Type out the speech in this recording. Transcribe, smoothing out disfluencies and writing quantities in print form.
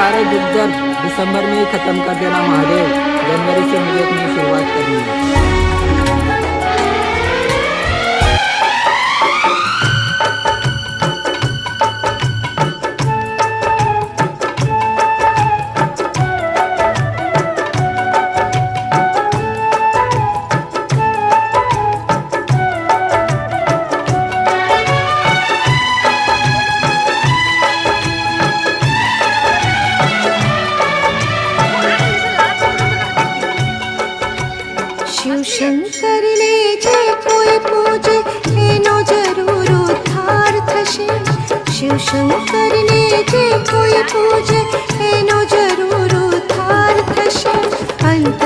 सारे झंझट दिसंबर में ही खत्म कर देना महादेव, जनवरी से मुझे अपनी शुरुआत करनी है। शिव शंकर ने जे कोई पूजे एनो जरूर उद्धार थशे। शिव शंकर ने जे कोई पूजे एनो जरूर उद्धार थशे। अंत